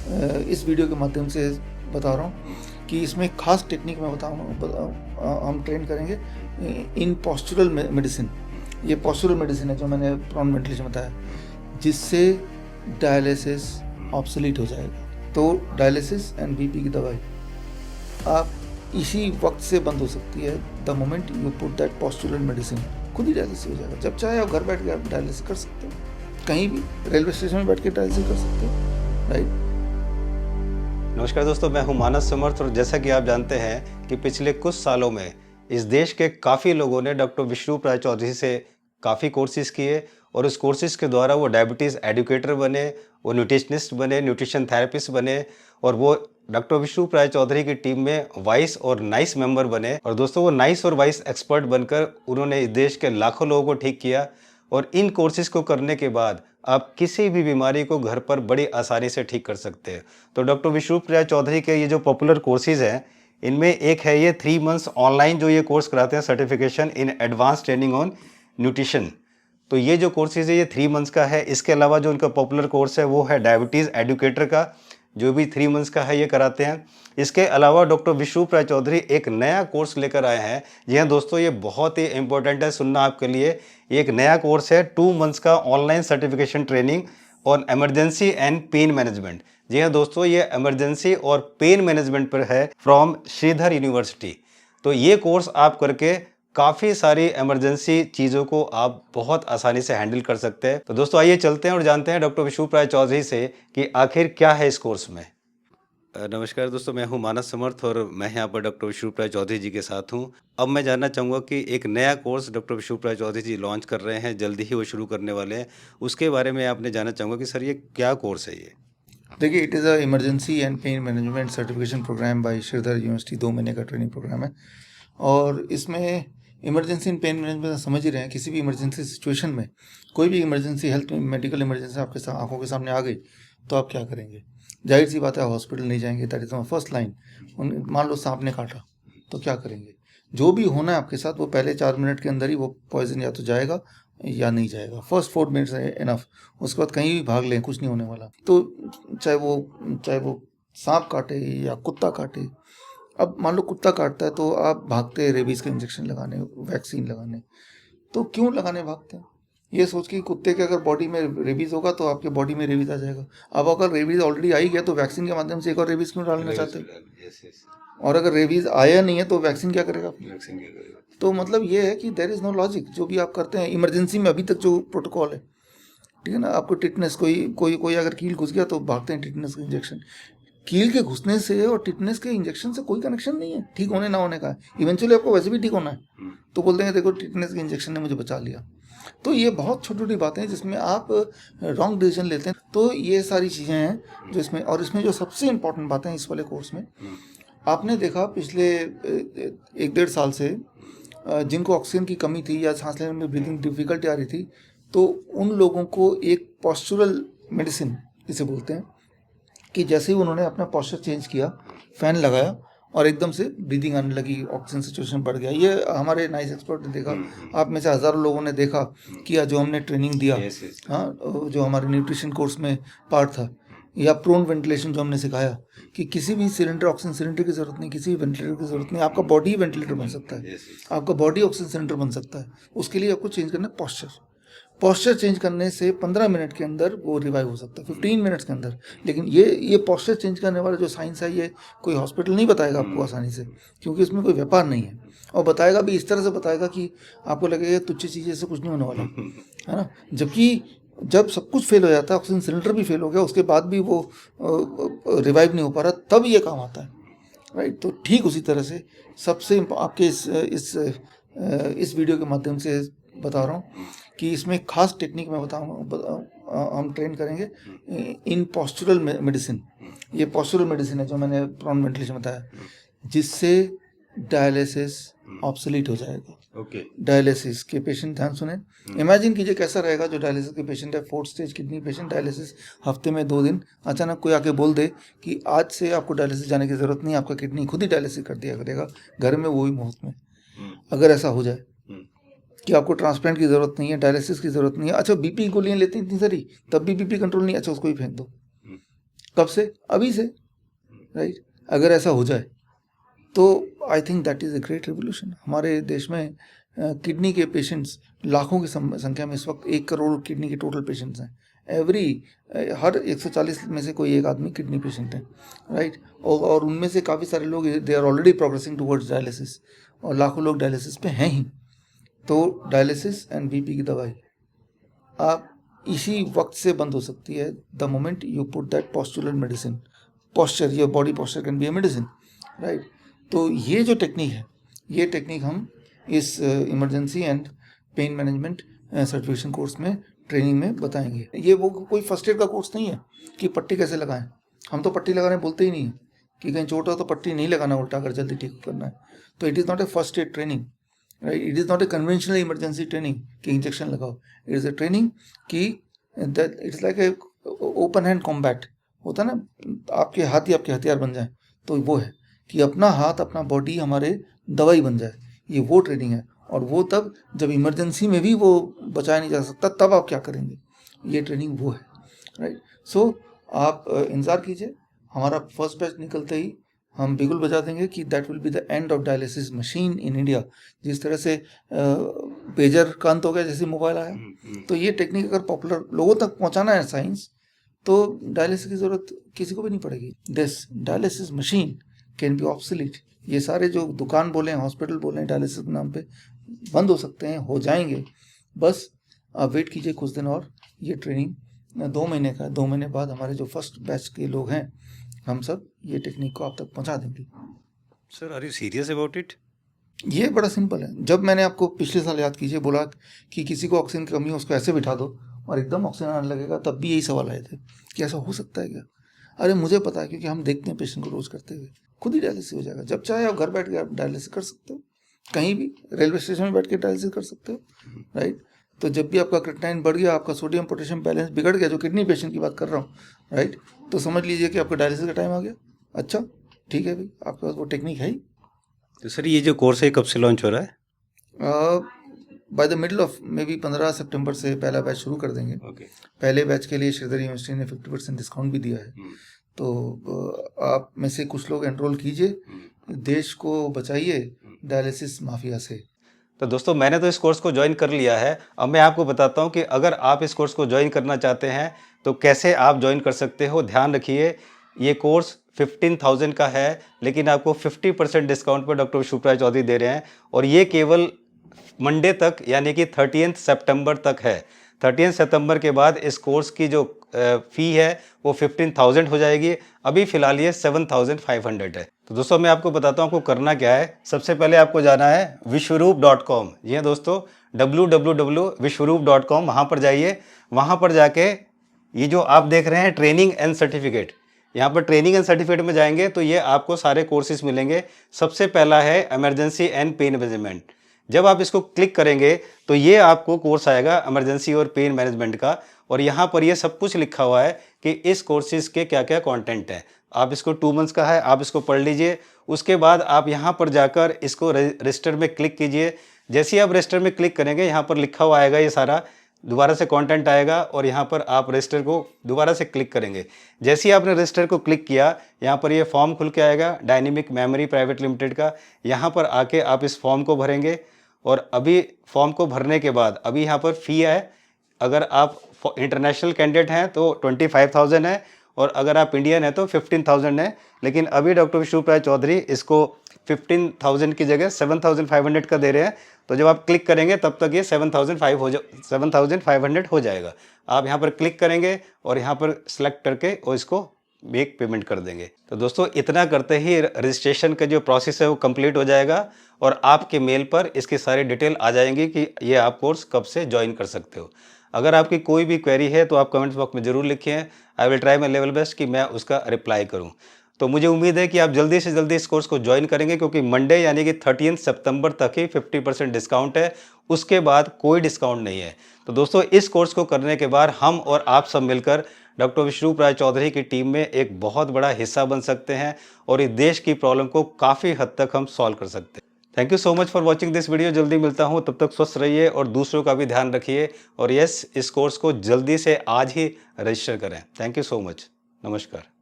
इस वीडियो के माध्यम से बता रहा हूँ कि इसमें खास टेक्निक मैं बताऊँगा, हम ट्रेन करेंगे इन पोस्चरल मेडिसिन। ये पोस्चरल मेडिसिन है जो मैंने प्रॉन वेंटिलेशन बताया, जिससे डायलिसिस ऑब्सोलीट हो जाएगा। तो डायलिसिस एंड बीपी की दवाई आप इसी वक्त से बंद हो सकती है। The moment you put that postural medicine, खुद ही डायलिसिस हो जाएगा। जब चाहे आप घर बैठ के आप डायलिसिस कर सकते हो, कहीं भी रेलवे स्टेशन में बैठ के डायलिसिस कर सकते हो, राइट। नमस्कार दोस्तों, मैं हूं मानस समर्थ और जैसा कि आप जानते हैं कि पिछले कुछ सालों में इस देश के काफ़ी लोगों ने डॉक्टर विश्वरूप राय चौधरी से काफ़ी कोर्सेज किए और उस कोर्सेज के द्वारा वो डायबिटीज़ एडुकेटर बने, वो न्यूट्रिशनिस्ट बने, न्यूट्रिशन थेरेपिस्ट बने और वो डॉक्टर विश्वरूप राय चौधरी की टीम में वाइस और नाइस मेंबर बने। और दोस्तों, वो नाइस और वाइस एक्सपर्ट बनकर उन्होंने इस देश के लाखों लोगों को ठीक किया। और इन कोर्सेज को करने के बाद आप किसी भी बीमारी को घर पर बड़ी आसानी से ठीक कर सकते हैं। तो डॉक्टर विश्वरूप राय चौधरी के ये जो पॉपुलर कोर्सेज हैं, इनमें एक है ये 3 मंथ्स ऑनलाइन जो ये कोर्स कराते हैं, certification in advance training on nutrition. तो ये जो कोर्सेज है ये 3 मंथ्स का है। इसके अलावा जो उनका पॉपुलर कोर्स है वो है डायबिटीज़ एडुकेटर का, जो भी 3 मंथ्स का है, ये कराते हैं। इसके अलावा डॉक्टर विश्वरूप राय चौधरी एक नया कोर्स लेकर आए हैं। जी हाँ दोस्तों, ये बहुत ही इंपॉर्टेंट है सुनना आपके लिए। ये एक नया कोर्स है 2 मंथ्स का online certification training on emergency and pain management. जी हाँ दोस्तों, ये इमरजेंसी और पेन मैनेजमेंट पर है फ्रॉम श्रीधर यूनिवर्सिटी। तो ये कोर्स आप करके काफ़ी सारी इमरजेंसी चीज़ों को आप बहुत आसानी से हैंडल कर सकते हैं। तो दोस्तों आइए चलते हैं और जानते हैं डॉक्टर विश्वरूप राय चौधरी से कि आखिर क्या है इस कोर्स में। नमस्कार दोस्तों, मैं हूं मानस समर्थ और मैं यहाँ पर डॉक्टर विश्वरूप राय चौधरी जी के साथ हूं। अब मैं जानना चाहूँगा कि एक नया कोर्स डॉक्टर विश्वरूप राय चौधरी जी लॉन्च कर रहे हैं, जल्दी ही वो शुरू करने वाले हैं। उसके बारे में आपने जानना चाहूँगा कि सर ये क्या कोर्स है ये। देखिए, it is a emergency and pain management certification program by Sridhar University. 2 महीने का ट्रेनिंग प्रोग्राम है और इसमें इमरजेंसी एंड पेन मैनेजमेंट समझ ही रहे हैं। किसी भी इमरजेंसी सिचुएशन में, कोई भी इमरजेंसी, हेल्थ में मेडिकल इमरजेंसी आपके आंखों के सामने आ गई तो आप क्या करेंगे? जाहिर सी बात है, हॉस्पिटल नहीं जाएंगे। That is first line. मान लो सांप ने काटा तो क्या करेंगे? जो भी होना है आपके साथ, वो पहले 4 मिनट के अंदर ही वो पॉइजन या तो जाएगा या नहीं जाएगा। फर्स्ट 4 मिनट्स है इनफ। उसके बाद कहीं भी भाग लें, कुछ नहीं होने वाला। तो चाहे वो सांप काटे या कुत्ता काटे। अब मान लो कुत्ता काटता है तो आप भागते हैं रेबीज़ का इंजेक्शन लगाने, वैक्सीन लगाने। तो क्यों लगाने भागते हैं? ये सोच के कुत्ते के अगर बॉडी में रेबीज़ होगा तो आपके बॉडी में रेबीज़ आ जाएगा। अब अगर रेबीज़ ऑलरेडी आई गया तो वैक्सीन के माध्यम से एक और रेबीज़ क्यों डालना चाहते हैं? और अगर रेबीज़ आया नहीं है तो वैक्सीन क्या करेगा? तो मतलब ये है कि देयर इज़ नो लॉजिक। जो भी आप करते हैं इमरजेंसी में, अभी तक जो प्रोटोकॉल है, ठीक है ना। आपको टिटनेस, कोई अगर कील घुस गया तो भागते हैं टिटनेस का इंजेक्शन। कील के घुसने से और टिटनेस के इंजेक्शन से कोई कनेक्शन नहीं है ठीक होने ना होने का। इवेंचुअली आपको वैसे भी ठीक होना है, तो बोलते हैं देखो टिटनेस के इंजेक्शन ने मुझे बचा लिया। तो ये बहुत छोटी छोटी बातें हैं जिसमें आप रॉन्ग डिसीजन लेते हैं। तो ये सारी चीज़ें हैं जो इसमें, और इसमें जो सबसे इम्पोर्टेंट बातें हैं इस वाले कोर्स में, आपने देखा पिछले 1-1.5 साल से जिनको ऑक्सीजन की कमी थी या सांस लेने में ब्रीदिंग डिफिकल्टी आ रही थी, तो उन लोगों को एक पोस्चरल मेडिसिन इसे बोलते हैं, कि जैसे ही उन्होंने अपना पोस्चर चेंज किया, फैन लगाया और एकदम से ब्रीदिंग आने लगी, ऑक्सीजन सिचुएशन बढ़ गया। ये हमारे नाइस एक्सपर्ट ने देखा, आप में से हज़ारों लोगों ने देखा किया, जो हमने ट्रेनिंग दिया। हाँ, जो हमारे न्यूट्रिशन कोर्स में पार्ट था, या प्रोन वेंटिलेशन जो हमने सिखाया कि किसी भी सिलेंडर, ऑक्सीजन सिलेंडर की ज़रूरत नहीं, किसी भी वेंटिलेटर की ज़रूरत नहीं। आपका बॉडी वेंटिलेटर बन सकता है, आपका बॉडी ऑक्सीजन सिलेंडर बन सकता है। उसके लिए आपको चेंज करना है पोस्चर चेंज करने से 15 मिनट के अंदर वो रिवाइव हो सकता है, 15 मिनट्स के अंदर। लेकिन ये पोस्चर चेंज करने वाला जो साइंस है, ये कोई हॉस्पिटल नहीं बताएगा आपको आसानी से, क्योंकि इसमें कोई व्यापार नहीं है। और बताएगा भी इस तरह से बताएगा कि आपको लगेगा तुच्छ चीज़ें से कुछ नहीं होने वाला, है ना। जबकि जब सब कुछ फेल हो जाता है, ऑक्सीजन सिलेंडर भी फेल हो गया, उसके बाद भी वो रिवाइव नहीं हो पा रहा, तब ये काम आता है, राइट। तो ठीक उसी तरह से सबसे आपके इस वीडियो के माध्यम से बता रहा हूँ कि इसमें खास टेक्निक मैं बताऊँगा, हम ट्रेन करेंगे इन पोस्चरल मेडिसिन। ये पोस्चरल मेडिसिन है जो मैंने प्रॉन वेंटिलेशन बताया, जिससे डायलिसिस ऑब्सोलीट हो जाएगा। डायलिसिस के पेशेंट, ध्यान सुने, इमेजिन कीजिए कैसा रहेगा जो डायलिसिस के पेशेंट है, 4th stage kidney patient, dialysis हफ्ते में 2 दिन। अचानक कोई आके बोल दे कि आज से आपको डायलिसिस जाने की ज़रूरत नहीं, आपका किडनी खुद ही डायलिसिस कर दिया करेगा घर में, वो भी मुफ्त में। अगर ऐसा हो जाए कि आपको ट्रांसप्लांट की ज़रूरत नहीं है, डायलिसिस की ज़रूरत नहीं है, अच्छा बीपी गोलियाँ लेते हैं इतनी सारी, तब भी बीपी कंट्रोल नहीं, अच्छा उसको ही फेंक दो। कब से? अभी से, राइट? अगर ऐसा हो जाए तो I think that is a great revolution. हमारे देश में किडनी के पेशेंट्स लाखों की संख्या में इस वक्त 1 करोड़ किडनी के टोटल पेशेंट्स हैं। हर 140 में से कोई एक आदमी किडनी पेशेंट है, राइट? और उनमें से काफ़ी सारे लोग they are already progressing towards dialysis, और लाखों लोग डायलिसिस पे हैं ही। तो डायलिसिस एंड बीपी की दवाई आप इसी वक्त से बंद हो सकती है, the moment you put that postural medicine. Posture, your body posture can be a medicine, right? तो ये जो टेक्निक है, ये टेक्निक हम इस emergency and pain management certification course में ट्रेनिंग में बताएंगे। ये वो कोई फर्स्ट एड का कोर्स नहीं है कि पट्टी कैसे लगाएं। हम तो पट्टी लगाने बोलते ही नहीं है कि कहीं चोट हो तो पट्टी नहीं लगाना, उल्टा कर जल्दी ठीक करना है। तो it is not a first aid training, right? It is not a conventional emergency training कि इंजेक्शन लगाओ। इट इज़ ए ट्रेनिंग कि that it's like a open hand combat होता है ना, आपके हाथ ही आपके हथियार बन जाए। तो वो है कि अपना हाथ अपना बॉडी हमारे दवाई बन जाए, ये वो ट्रेनिंग है। और वो तब जब इमरजेंसी में भी वो बचाया नहीं जा सकता, तब आप क्या करेंगे, ये ट्रेनिंग वो है, राइट? सो आप इंतज़ार कीजिए, हमारा फर्स्ट बैच निकलते ही हम बिगुल बजा देंगे कि that will be the end of dialysis machine in India. जिस तरह से पेजर का अंत हो गया जैसे मोबाइल आया, तो ये टेक्निक अगर पॉपुलर लोगों तक पहुंचाना है साइंस, तो डायलिसिस की ज़रूरत किसी को भी नहीं पड़ेगी। This dialysis machine can be obsolete. ये सारे जो दुकान बोले हैं, हॉस्पिटल बोले हैं, डायलिसिस के नाम पे बंद हो सकते हैं, हो जाएंगे। बस आप वेट कीजिए कुछ दिन और। ये ट्रेनिंग 2 महीने का है। 2 महीने बाद हमारे जो फर्स्ट बैच के लोग हैं, हम सब ये टेक्निक को आप तक पहुंचा देंगे। Sir, are you serious about it? ये बड़ा सिंपल है। जब मैंने आपको पिछले साल याद कीजिए बोला कि किसी को ऑक्सीजन की कमी है, उसको ऐसे बिठा दो और एकदम ऑक्सीजन आने लगेगा, तब भी यही सवाल आए थे कि ऐसा हो सकता है क्या? अरे मुझे पता है, क्योंकि हम देखते हैं पेशेंट को रोज करते हुए। खुद ही डायलिसिस हो जाएगा। जब चाहे आप घर बैठ के आप डायलिसिस कर सकते हो, कहीं भी रेलवे स्टेशन में बैठ के डायलिसिस कर सकते हो, राइट? तो जब भी आपका क्रिएटिनिन बढ़ गया, आपका सोडियम पोटेशियम बैलेंस बिगड़ गया, जो किडनी पेशेंट की बात कर रहा हूँ, राइट, तो समझ लीजिए कि आपका डायलिसिस का टाइम आ गया। अच्छा, ठीक है भाई, आपके पास वो टेक्निक है ही। तो सर, ये जो कोर्स है कब से लॉन्च हो रहा है? By the middle of may be 15 सितंबर से पहला बैच शुरू कर देंगे। पहले बैच के लिए श्रीधर यूनिवर्सिटी ने 50% डिस्काउंट भी दिया है। तो आप में से कुछ लोग एनरोल कीजिए, देश को बचाइए डायलिसिस माफिया से। तो दोस्तों, मैंने तो इस कोर्स को ज्वाइन कर लिया है। अब मैं आपको बताता हूं कि अगर आप इस कोर्स को ज्वाइन करना चाहते हैं तो कैसे आप ज्वाइन कर सकते हो। ध्यान रखिए, ये कोर्स 15,000 का है, लेकिन आपको 50% डिस्काउंट पर डॉक्टर विष्णुप्राय चौधरी दे रहे हैं। और ये केवल मंडे तक, यानी कि 30 सितंबर तक है। 30 सितंबर के बाद इस कोर्स की जो फ़ी है वो 15,000 हो जाएगी। अभी फ़िलहाल ये 7,500 है। तो दोस्तों, मैं आपको बताता हूँ आपको करना क्या है। सबसे पहले आपको जाना है vishwaroop.com। जी हाँ दोस्तों, www.vishwaroop.com, वहाँ पर जाइए। वहाँ पर जाके ये जो आप देख रहे हैं ट्रेनिंग एंड सर्टिफिकेट, यहाँ पर ट्रेनिंग एंड सर्टिफिकेट में जाएंगे तो ये आपको सारे कोर्सेज मिलेंगे। सबसे पहला है इमरजेंसी एंड पेन मैनेजमेंट। जब आप इसको क्लिक करेंगे तो ये आपको कोर्स आएगा इमरजेंसी और पेन मैनेजमेंट का, और यहाँ पर ये सब कुछ लिखा हुआ है कि इस कोर्सेज के क्या क्या कंटेंट है। आप इसको 2 मंथ्स का है, आप इसको पढ़ लीजिए। उसके बाद आप यहाँ पर जाकर इसको रजिस्टर में क्लिक कीजिए। जैसे ही आप रजिस्टर में क्लिक करेंगे, यहाँ पर लिखा हुआ आएगा, ये सारा दोबारा से कंटेंट आएगा और यहाँ पर आप रजिस्टर को दोबारा से क्लिक करेंगे। जैसे ही आपने रजिस्टर को क्लिक किया, यहाँ पर ये फॉर्म खुल के आएगा डायनेमिक मेमोरी प्राइवेट लिमिटेड का। यहाँ पर आके आप इस फॉर्म को भरेंगे, और अभी फॉर्म को भरने के बाद अभी यहाँ पर फ़ी है। अगर आप इंटरनेशनल कैंडिडेट हैं तो 25,000 है, और अगर आप इंडियन हैं तो 15,000 है। लेकिन अभी डॉक्टर विष्णुप्राय चौधरी इसको 15,000 की जगह 7,500 का दे रहे हैं। तो जब आप क्लिक करेंगे तब तक ये 7,500 हो जाएगा। आप यहाँ पर क्लिक करेंगे और यहाँ पर सेलेक्ट करके और इसको एक पेमेंट कर देंगे। तो दोस्तों, इतना करते ही रजिस्ट्रेशन का जो प्रोसेस है वो कंप्लीट हो जाएगा, और आपके मेल पर इसकी सारी डिटेल आ जाएंगी कि ये आप कोर्स कब से ज्वाइन कर सकते हो। अगर आपकी कोई भी क्वेरी है तो आप कमेंट्स बॉक्स में ज़रूर लिखिए। I will try my level best कि मैं उसका रिप्लाई करूं। तो मुझे उम्मीद है कि आप जल्दी से जल्दी इस कोर्स को ज्वाइन करेंगे, क्योंकि मंडे यानी कि 30 सितंबर तक ही 50% डिस्काउंट है। उसके बाद कोई डिस्काउंट नहीं है। तो दोस्तों, इस कोर्स को करने के बाद हम और आप सब मिलकर डॉक्टर विष्णुप्राय चौधरी की टीम में एक बहुत बड़ा हिस्सा बन सकते हैं, और इस देश की प्रॉब्लम को काफ़ी हद तक हम सॉल्व कर सकते हैं। Thank you so much for watching this video. जल्दी मिलता हूँ, तब तक स्वस्थ रहिए और दूसरों का भी ध्यान रखिए। और यस, इस कोर्स को जल्दी से आज ही रजिस्टर करें। Thank you so much. नमस्कार।